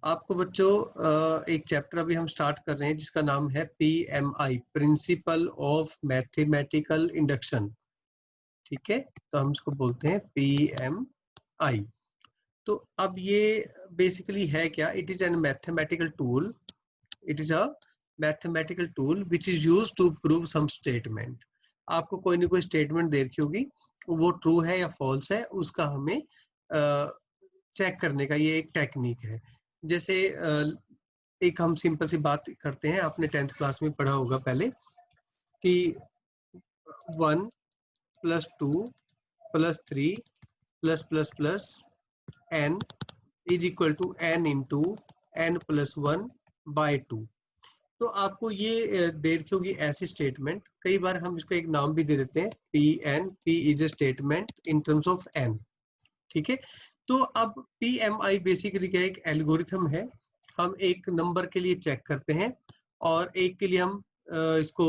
आपको बच्चों एक चैप्टर अभी हम स्टार्ट कर रहे हैं जिसका नाम है PMI, principle of mathematical induction. ठीक है, तो हम इसको बोलते हैं PMI। तो अब ये बेसिकली है क्या? It is an mathematical tool, it is a mathematical tool which is used to prove some statement. आपको कोई ना कोई स्टेटमेंट दे रखी होगी, वो ट्रू है या फॉल्स है, उसका हमें चेक करने का ये एक टेक्निक है। जैसे एक हम सिंपल सी बात करते हैं, आपने 10th क्लास में पढ़ा होगा पहले कि 1 + 2 + 3 + n = n × n + 1/2। तो आपको ये दे रखी होगी ऐसी स्टेटमेंट। कई बार हम इसको एक नाम भी दे देते हैं, P is a statement in terms of n। ठीक है, तो अब PMI बेसिकली क्या, एक एल्गोरिथम है। हम एक नंबर के लिए चेक करते हैं और एक के लिए हम इसको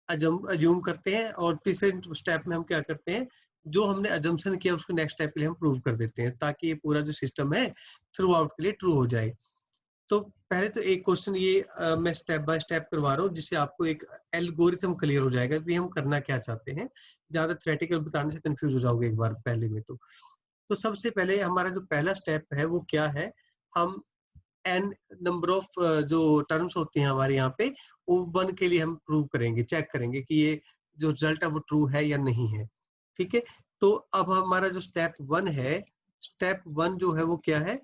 अज्यूम करते हैं, और तीसरे स्टेप में हम क्या करते हैं, जो हमने अजम्पशन किया उसको नेक्स्ट स्टेप के लिए हम प्रूव कर देते हैं, ताकि ये पूरा जो सिस्टम है थ्रू आउट के लिए ट्रू हो जाए। तो पहले तो एक क्वेश्चन ये मैं स्टेप बाय स्टेप करवा रहा हूँ, जिससे आपको एक एल्गोरिथम क्लियर हो जाएगा कि हम करना क्या चाहते हैं। ज्यादा थ्योरेटिकल बताने से कंफ्यूज हो जाओगे एक बार पहले में। तो सबसे पहले हमारा जो पहला स्टेप है वो क्या है, हम n नंबर ऑफ जो टर्म्स होती हैं हमारे यहाँ पे, वो 1 के लिए हम प्रूव करेंगे, चेक करेंगे कि ये जो रिजल्ट है वो ट्रू है या नहीं है। ठीक है, तो अब हमारा जो स्टेप 1 है, स्टेप 1 जो है वो क्या है,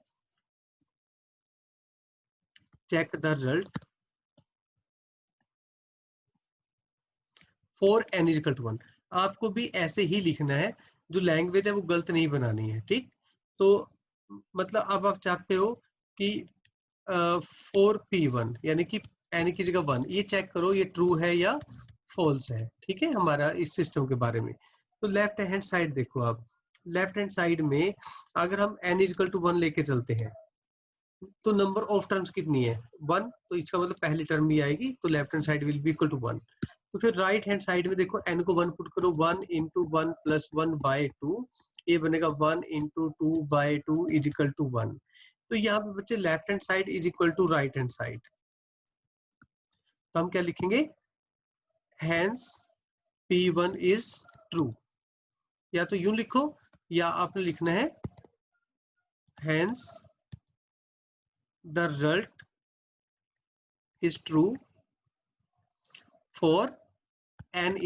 check the result for n = 1। आपको भी ऐसे ही लिखना है, जो लैंग्वेज है वो गलत नहीं बनानी है। ठीक, तो मतलब अब आप चाहते हो कि 4p1 यानी कि n की जगह 1, ये चेक करो ये ट्रू है या फॉल्स है। ठीक है, हमारा इस सिस्टम के बारे में। तो लेफ्ट हैंड साइड देखो आप, लेफ्ट हैंड साइड में अगर हम n = 1 लेके चलते हैं, तो नंबर ऑफ टर्म्स कितनी है, 1, तो इसका मतलब पहली टर्म भी आएगी, तो left hand side will be equal to 1। तो फिर राइट हैंड साइड में देखो, n को 1 पुट करो, 1 × 1 + 1/2, ये बनेगा 1 × 2/2 = 1। तो यहाँ पे बच्चे left hand side is equal to right hand side, तो हम क्या लिखेंगे, हेंस P1 इज ट्रू। या तो यूं लिखो, या आपने लिखना है hence the result is true for n =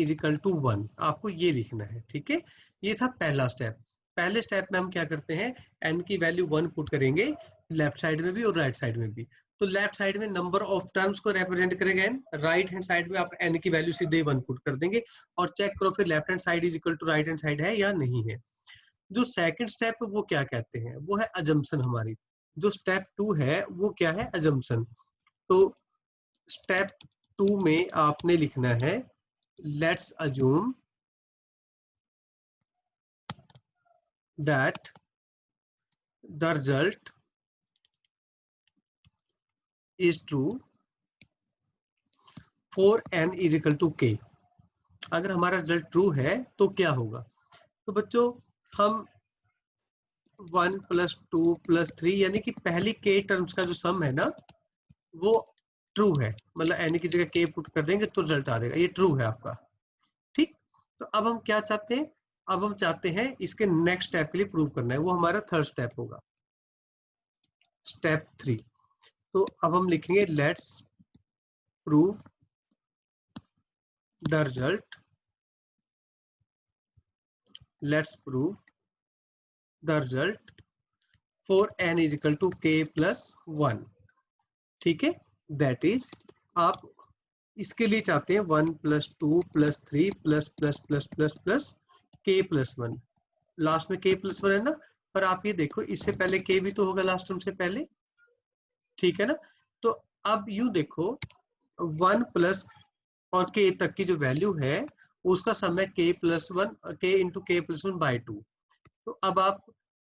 1। आपको ये लिखना है। ठीक है, ये था पहला स्टेप। पहले स्टेप में हम क्या करते हैं, n की वैल्यू 1 पुट करेंगे, लेफ्ट साइड में भी और राइट साइड में भी। तो लेफ्ट साइड में नंबर ऑफ टर्म्स को रिप्रेजेंट करेगा n, राइट हैंड साइड में आप n की वैल्यू सीधे 1 पुट कर देंगे, और चेक करो फिर left hand side is equal to right hand side है या नहीं है। जो सेकंड स्टेप है वो क्या कहते हैं, वो है अजम्पशन हमारी। जो स्टेप 2 है वो क्या है, अजम्पशन। तो स्टेप 2 में आपने लिखना है, let's assume that the result is true for n = k। अगर हमारा रिजल्ट ट्रू है तो क्या होगा, तो बच्चों हम 1 + 2 + 3 यानी कि पहली k टर्म्स का जो सम है ना, वो ट्रू है, मतलब n की जगह k पुट कर देंगे तो रिजल्ट आ जाएगा, ये ट्रू है आपका। ठीक, तो अब हम क्या चाहते हैं, अब हम चाहते हैं इसके नेक्स्ट स्टेप के लिए प्रूव करना है, वो हमारा थर्ड स्टेप होगा, स्टेप 3। तो अब हम लिखेंगे let's prove the result, let's prove the result for n = k + 1। ठीक है, दैट इज आप इसके लिए चाहते हैं 1 + 2 + 3 +++++ k + 1। लास्ट में k + 1 है ना, पर आप ये देखो इससे पहले k भी तो होगा लास्ट टर्म से पहले। ठीक है ना, तो अब यूं देखो, 1 प्लस और k तक की जो वैल्यू है उसका सम है k + 1, k × k + 1/2। तो अब आप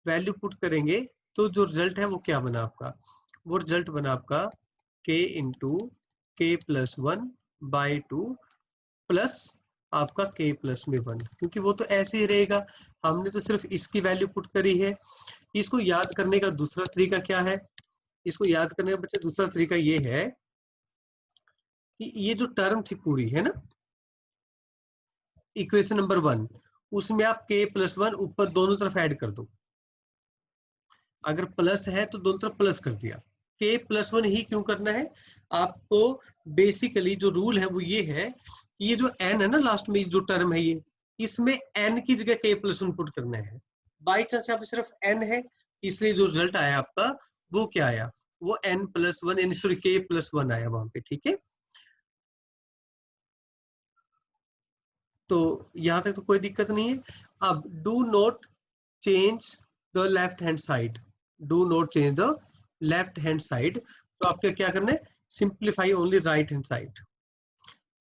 वैल्यू पुट करेंगे, तो जो रिजल्ट है वो क्या बना आपका, वो रिजल्ट बना आपका k × k + 1/2 प्लस आपका k + 1, क्योंकि वो तो ऐसे ही रहेगा, हमने तो सिर्फ इसकी वैल्यू पुट करी है। इसको याद करने का दूसरा तरीका क्या है, इसको याद करने का बच्चे दूसरा तरीका ये है कि ये जो टर्म थी पूरी है ना इक्वेशन नंबर 1, उसमें आप k+1 ऊपर दोनों तरफ ऐड कर दो। अगर प्लस है तो दोनों तरफ प्लस कर दिया। k+1 ही क्यों करना है आपको? बेसिकली जो रूल है वो ये है कि ये जो n है ना लास्ट में जो टर्म है ये, इसमें n की जगह k+1 पुट करना है। बाई चांस यहाँ पे सिर्फ n है, इसलिए जो रिजल्ट आया आपका वो क्या आया? वो n+1 यानी सॉरी k+1 आया वहां पे। ठीक है, तो यहां तक तो कोई दिक्कत नहीं है। अब do not change the left hand side, do not change the left hand side. तो आपको क्या करना है? Simplify only right hand side,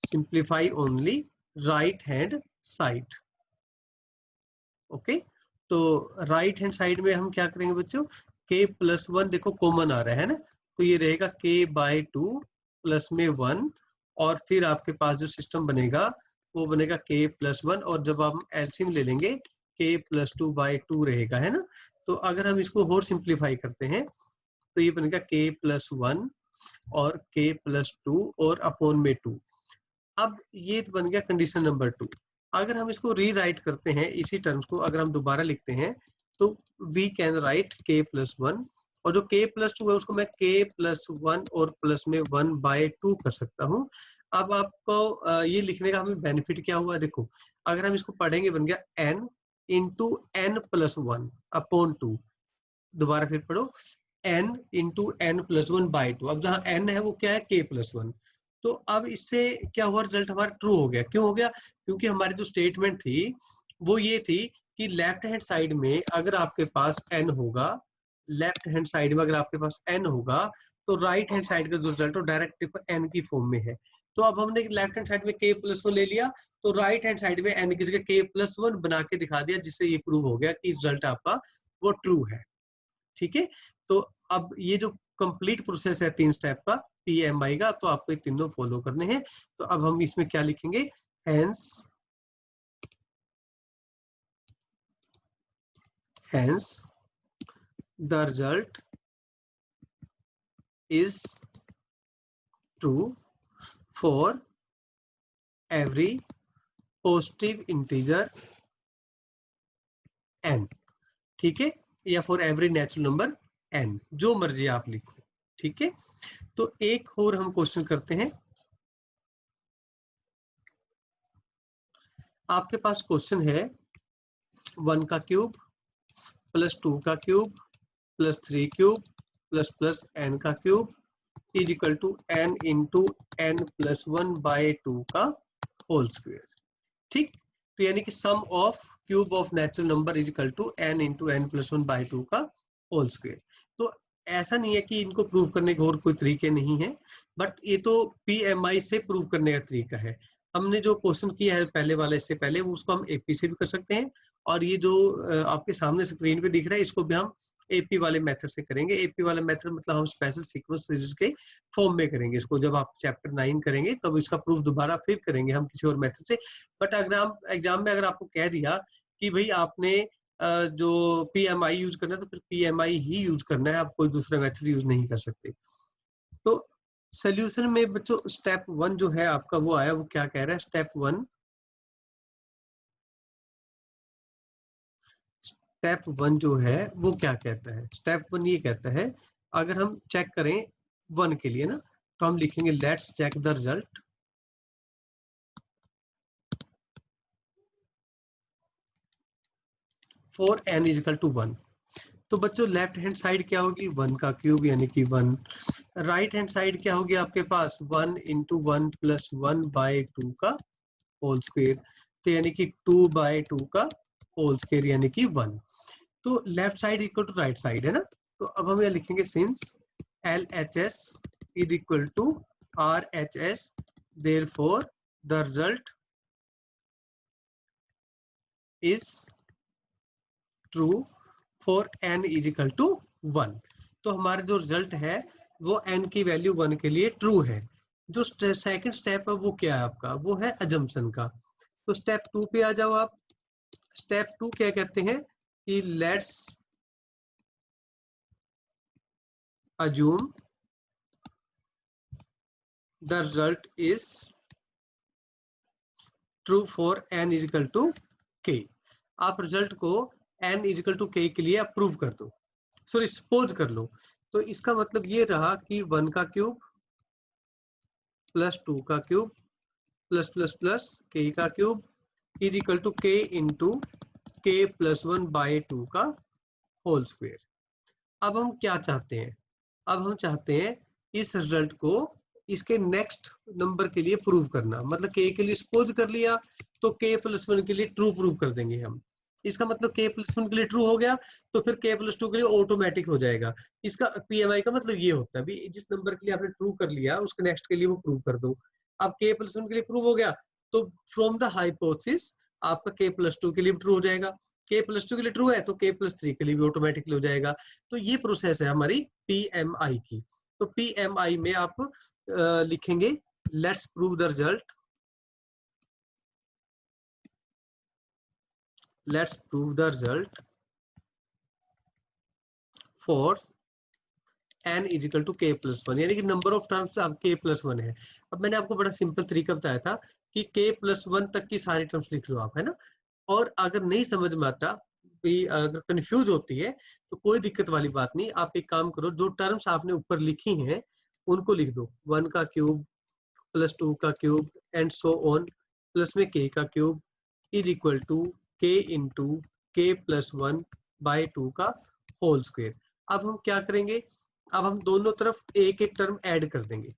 simplify only right hand side. Okay, तो राइट हैंड साइड में हम क्या करेंगे बच्चों? k+1 देखो कॉमन आ रहा है ना, तो ये रहेगा k/2 प्लस में 1, और फिर आपके पास जो सिस्टम बनेगा वो बनेगा k+1, और जब हम एलसीएम ले लेंगे k+2/2 रहेगा, है ना। तो अगर हम इसको और सिंप्लीफाई करते हैं तो ये बनेगा k+1 और k+2 और अपॉन में 2। अब ये बन गया कंडीशन नंबर 2। अगर हम इसको रीराइट करते हैं इसी टर्म्स को अगर हम दोबारा लिखते हैं तो वी कैन राइट k+1, और जो k+2 है उसको मैं k+1 और प्लस में 1/2 कर सकता हूँ। अब आपको ये लिखने का हमें बेनिफिट क्या हुआ देखो, अगर हम इसको पढ़ेंगे बन गया n इंटू n+1 अपॉन 2। दोबारा फिर पढ़ो n इंटू n+1/2। अब जहाँ n है वो क्या है? k+1। तो अब इससे क्या हुआ? रिजल्ट हमारा ट्रू हो गया। क्यों हो गया? क्योंकि हमारी जो स्टेटमेंट थी वो ये थी कि लेफ्ट हैंड साइड में अगर आपके पास n होगा, लेफ्ट हैंड साइड में अगर आपके पास n होगा तो राइट हैंड साइड का जो रिजल्ट है डायरेक्ट n की फॉर्म में है। तो अब हमने लेफ्ट हैंड साइड में k+1 ले लिया, तो राइट हैंड साइड में n की जगह k+1 बना के दिखा दिया, जिससे ये प्रूव हो गया कि रिजल्ट आपका वो ट्रू है। ठीक है, तो अब ये जो कंप्लीट प्रोसेस है 3 स्टेप का PMI का, तो आपको ये तीनों फॉलो करने हैं। तो अब हम इसमें क्या लिखेंगे? Hence the result is true for every positive integer n। ठीक है, या for every natural number n, जो मर्जी आप लिखो। ठीक है, तो एक और हम क्वेश्चन करते हैं। आपके पास क्वेश्चन है 1 का क्यूब प्लस 2 का cube plus 3 cube plus plus n का cube is equal to n into n+1/2 का होल स्क्वायर। ठीक, तो यानी कि sum of cube of natural number is equal to n into n+1/2 का होल स्क्वायर। तो ऐसा नहीं है कि इनको प्रूव करने के और कोई तरीके नहीं है, बट ये तो PMI से प्रूव करने का तरीका है। हमने जो क्वेश्चन किया है पहले वाले से पहले, उसको हम AP से भी कर सकते हैं, और ये जो आपके सामने स्क्रीन पे दिख रहा है इसको भी हम AP वाले मेथड से करेंगे। AP वाला मेथड मतलब हम स्पेशल सीक्वेंस सीरीज के फॉर्म में करेंगे इसको। जब आप चैप्टर 9 करेंगे तब इसका प्रूफ दोबारा फिर करेंगे हम किसी और मेथड से। बट एग्जाम में अगर आपको कह दिया कि भाई आपने जो PMI यूज करना है तो फिर PMI ही यूज करना है, आप कोई दूसरा मेथड यूज नहीं कर सकते। तो सोल्यूशन में बच्चों स्टेप 1 जो है आपका वो आया, वो क्या कह रहा है? स्टेप 1 जो है वो क्या कहता है? स्टेप 1 ये कहता है, अगर हम चेक करें 1 के लिए ना, तो हम लिखेंगे let's check the result for n is equal to 1। तो बच्चों लेफ्ट हैंड साइड क्या होगी? 1 का क्यूब यानी कि 1। राइट हैंड साइड क्या होगी आपके पास? 1 इंटू 1 प्लस 1/2 का होल स्क्वायर, तो यानी कि 2/2 का होल स्क्वायर यानी कि 1। तो left side equal to right side है ना, तो अब हम यहाँ लिखेंगे since LHS is equal to RHS, therefore the result is true for n is equal to 1। तो हमारा जो रिजल्ट है वो n की वैल्यू 1 के लिए ट्रू है। जो सेकंड स्टेप है वो क्या है आपका? वो है अजम्पशन का। तो स्टेप 2 पे आ जाओ आप। स्टेप 2 क्या कहते हैं कि let's assume the result is true for n is equal to k। आप रिजल्ट को n is equal to k के लिए अप्रूव कर दो, सॉरी सपोज कर लो। तो इसका मतलब ये रहा कि 1 का क्यूब प्लस 2 का cube plus plus plus k का cube is equal to k into k plus 1 by 2 का होल स्क्वायर। अब हम क्या चाहते हैं? अब हम चाहते हैं इस रिजल्ट को इसके नेक्स्ट नंबर के लिए प्रूव करना। मतलब k के लिए सपोज कर लिया तो k प्लस 1 के लिए ट्रू प्रूव कर देंगे हम। इसका मतलब k प्लस 1 के लिए ट्रू हो गया तो फिर k प्लस 2 के लिए ऑटोमेटिक हो जाएगा। इसका PMI का मतलब ये होता है, जिस नंबर के लिए आपने ट्रू कर लिया उसके नेक्स्ट के लिए वो प्रूव कर दो। अब k प्लस 1 के लिए प्रूव हो गया तो फ्रॉम द हाइपोथेसिस आपका k प्लस 2 के लिए ट्रू हो जाएगा। k प्लस 2 के लिए ट्रू है तो k प्लस 3 के लिए भी ऑटोमेटिकली हो जाएगा। तो ये प्रोसेस है हमारी PMI की। तो PMI में आप लिखेंगे let's prove the result, let's prove the result for n is equal to k plus 1, यानी कि नंबर ऑफ टर्म्स अब k प्लस 1 है। अब मैंने आपको बड़ा सिंपल तरीका बताया था कि k प्लस 1 तक की सारी टर्म्स लिख लो आप, है ना। और अगर नहीं समझ में आता, अगर कंफ्यूज होती है तो कोई दिक्कत वाली बात नहीं। आप एक काम करो, जो टर्म्स आपने ऊपर लिखी हैं उनको लिख दो। 1 का क्यूब प्लस 2 का cube and so on plus में k का cube is equal to k into k plus 1 by 2 का होल स्क्वायर। अब हम क्या करेंगे? अब हम दोनों तरफ एक एक टर्म ऐड कर देंगे।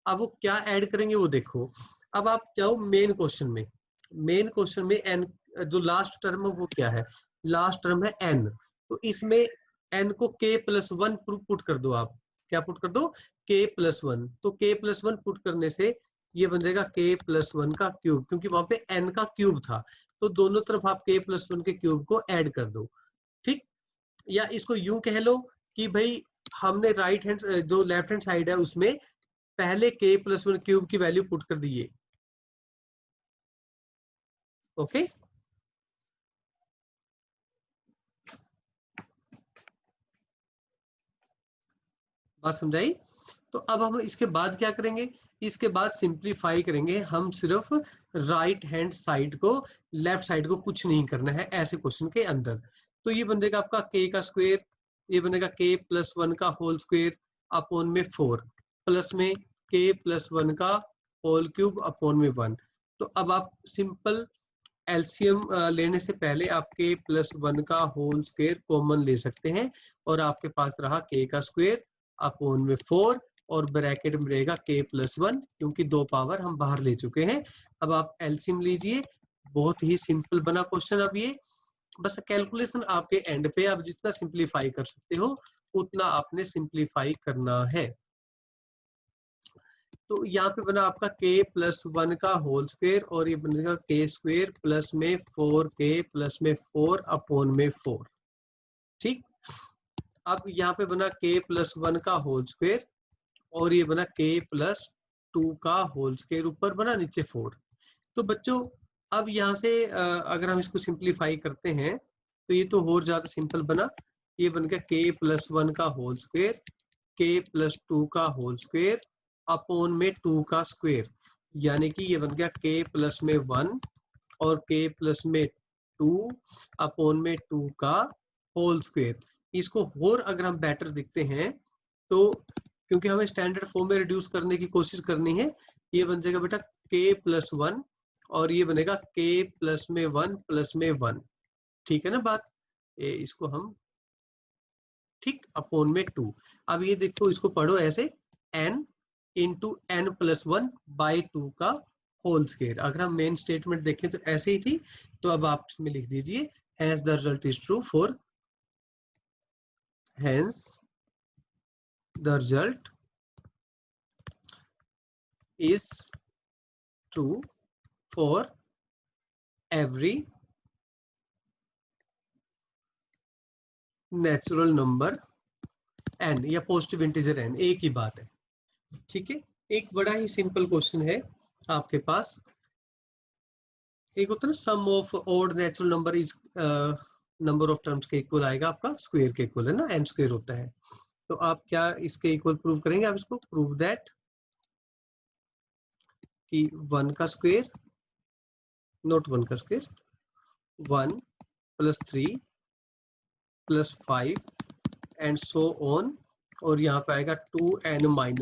अब वो क्या ऐड करेंगे वो देखो। अब आप जाओ मेन क्वेश्चन में। मेन क्वेश्चन में n जो लास्ट टर्म है वो क्या है? लास्ट टर्म है n। तो इसमें n को k प्लस 1 पुट कर दो आप। क्या पुट कर दो? k plus 1। तो k प्लस 1 पुट करने से ये बन जाएगा k प्लस 1 का क्यूब, क्योंकि वहां पे n का क्यूब था। तो दोनों तरफ आप k प्लस 1 के क्यूब को ऐड कर दो। ठीक, या इसको यूं कह लो कि भाई हमने राइट हैंड जो लेफ्ट हैंड साइड है उसमें पहले k प्लस 1 क्यूब की वैल्यू पुट कर दी है। ओके, बात समझाई? तो अब हम इसके बाद क्या करेंगे? इसके बाद सिंपलीफाई करेंगे हम। सिर्फ राइट हैंड साइड को, लेफ्ट साइड को कुछ नहीं करना है ऐसे क्वेश्चन के अंदर। तो ये बनेगा आपका k का स्क्वायर, ये बनेगा k प्लस 1 का होल स्क्वायर अपॉन में 4 प्लस में k प्लस 1 का होल क्यूब अपॉन में 1। तो अब आप सिंपल एलसीएम लेने से पहले आप k प्लस 1 का होल स्क्वायर कॉमन ले सकते हैं और आपके पास रहा k का स्क्वायर अपॉन में 4 और ब्रैकेट में रहेगा k प्लस 1, क्योंकि दो पावर हम बाहर ले चुके हैं। अब आप एलसीएम लीजिए। बहुत ही सिंपल बना क्वेश्चन। अब ये बस कैलकुलेशन आपके एंड पे, आप जितना सिंप्लीफाई कर सकते हो उतना आपने सिंप्लीफाई करना है। तो यहाँ पे बना आपका k प्लस 1 का होल स्क्वायर और ये बनेगा k स्क्वायर प्लस में 4k प्लस में 4 अपॉन में 4। ठीक, अब यहाँ पे बना k प्लस 1 का होल स्क्वायर और ये बना k प्लस 2 का होल स्क्वायर, ऊपर बना नीचे 4। तो बच्चों अब यहाँ से अगर हम इसको सिंप्लीफाई करते हैं तो ये तो और ज्यादा सिंपल बना। ये बन गया k प्लस 1 का होल स्क्वायर, k प्लस 2 का होल स्क्वायर अपॉन में 2 का स्क्वायर, यानी कि ये बन गया k प्लस में 1 और k प्लस में 2 अपॉन में 2 का होल स्क्वायर। इसको और अगर हम बेटर दिखते हैं तो, क्योंकि हमें स्टैंडर्ड फॉर्म में रिड्यूस करने की कोशिश करनी है, ये बन जाएगा बेटा k प्लस 1 और ये बनेगा k प्लस में 1 प्लस में 1। ठीक है ना बात? इसको हम ठीक अपॉन में 2। अब ये देखो, इसको पढ़ो ऐसे n into n plus 1 by 2 का होल स्क्वायर। अगर हम मेन स्टेटमेंट देखें तो ऐसे ही थी, तो अब आप इसमें लिख दीजिए hence the result is true for, hence the result is true for every natural number n या पॉजिटिव इंटीजर n, एक ही बात है। ठीक है, एक बड़ा ही सिंपल क्वेश्चन है आपके पास। एक होता है ना sum of odd natural number is number of terms के इक्वल आएगा, आपका स्क्वायर के इक्वल है ना, n स्क्वायर होता है। तो आप क्या इसके इक्वल प्रूव करेंगे? आप इसको प्रूव दैट कि 1 का स्क्वायर, नॉट 1 का स्क्वायर, 1 + 3 + 5 एंड सो ऑन, और यहाँ पे आएगा 2n - 1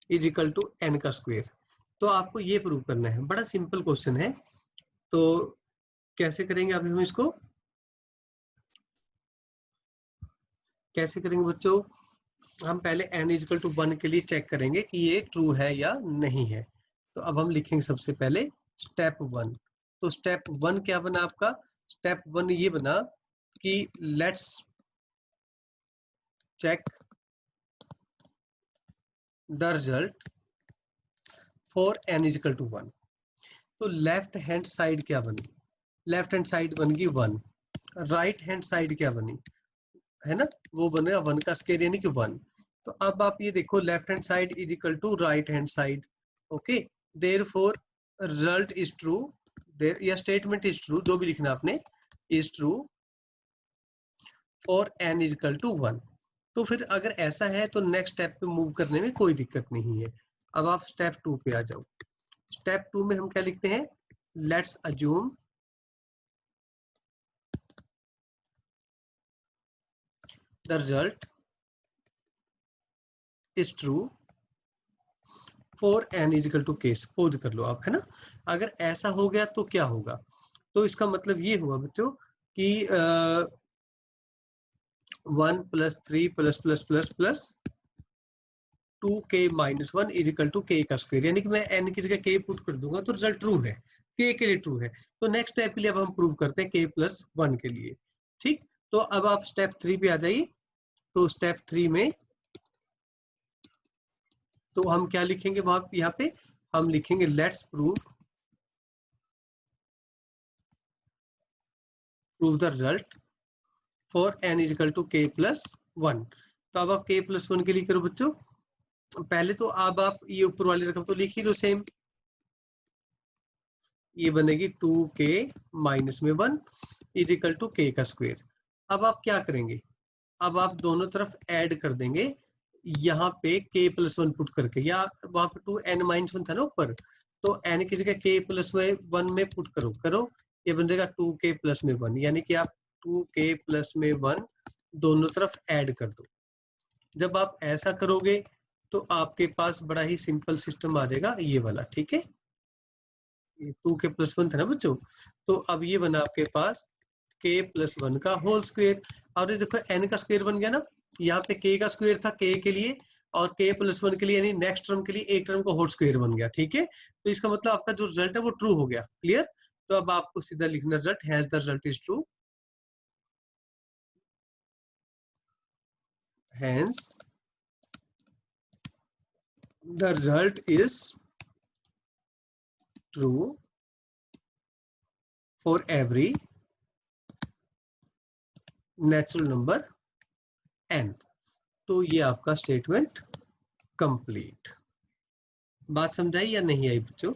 = n का स्क्वायर। तो आपको ये प्रूव करना है, बड़ा सिंपल क्वेश्चन है। तो कैसे करेंगे आप इसको? कैसे करेंगे बच्चों? हम पहले n = 1 के लिए चेक करेंगे कि ये ट्रू है या नहीं है। तो अब हम लिखेंगे सबसे पहले स्टेप 1। तो स्टेप 1 क्या बना आपका? स्टेप 1 ये बना कि let's check the result for n = 1। तो लेफ्ट हैंड साइड क्या बनी? लेफ्ट हैंड साइड बन गई 1। राइट हैंड साइड क्या बनी? है ना, वो बनेगा 1 का स्क्वायर यानी कि 1। तो अब आप ये देखो, left hand side = right hand side. Okay, therefore result is true, या स्टेटमेंट इज ट्रू, जो भी लिखना आपने, इज ट्रू फॉर n = 1। तो फिर अगर ऐसा है तो नेक्स्ट स्टेप पे मूव करने में कोई दिक्कत नहीं है। अब आप स्टेप 2 पे आ जाओ। स्टेप 2 में हम क्या लिखते हैं? Let's assume the result is true for n = k। Suppose कर लो आप, है ना। अगर ऐसा हो गया तो क्या होगा? तो इसका मतलब ये हुआ बच्चों कि 1 + 3 ++++ 2k - 1 = k का स्क्वायर, यानी कि मैं n की जगह k पुट कर दूंगा तो रिजल्ट ट्रू है, k के लिए ट्रू है। तो नेक्स्ट स्टेप के लिए अब हम प्रूव करते हैं k + 1 के लिए। ठीक, तो अब आप स्टेप 3 पे आ जाइए। तो स्टेप 3 में तो हम क्या लिखेंगे? वहां यहाँ पे हम लिखेंगे let's prove the result for n = k + 1। तो अब आप k + 1 के लिए करो बच्चों। पहले तो अब आप ये ऊपर वाली रकम तो लिख ही दो सेम, ये बनेगी 2k - 1 = k का स्क्वायर। अब आप क्या करेंगे? अब आप दोनों तरफ ऐड कर देंगे, यहाँ पे k + 1 पुट करके, या वहां पे 2n - 1 था ना ऊपर, तो n की जगह k + 1 में पुट करो, ये बन जाएगा 2k + 1, यानी कि आप 2k + 1 दोनों तरफ ऐड कर दो। जब आप ऐसा करोगे तो आपके पास बड़ा ही सिंपल सिस्टम आ जाएगा ये वाला। ठीक है, 2k + 1 था ना बच्चों, तो अब ये बना आपके पास k + 1 का होल स्क्वायर। और ये देखो n का स्क्वायर बन गया ना, यहाँ पे k का स्क्वायर था k के लिए, और k + 1 के लिए यानी नेक्स्ट टर्म के लिए एक टर्म का होल स्क्वायर बन गया। ठीक है, तो इसका मतलब आपका जो रिजल्ट है वो ट्रू हो गया। क्लियर? तो अब आपको सीधा लिखना result, hence the result is true, hence the result is true for every natural number n। तो ये आपका स्टेटमेंट कंप्लीट। बात समझाई या नहीं आई बच्चों?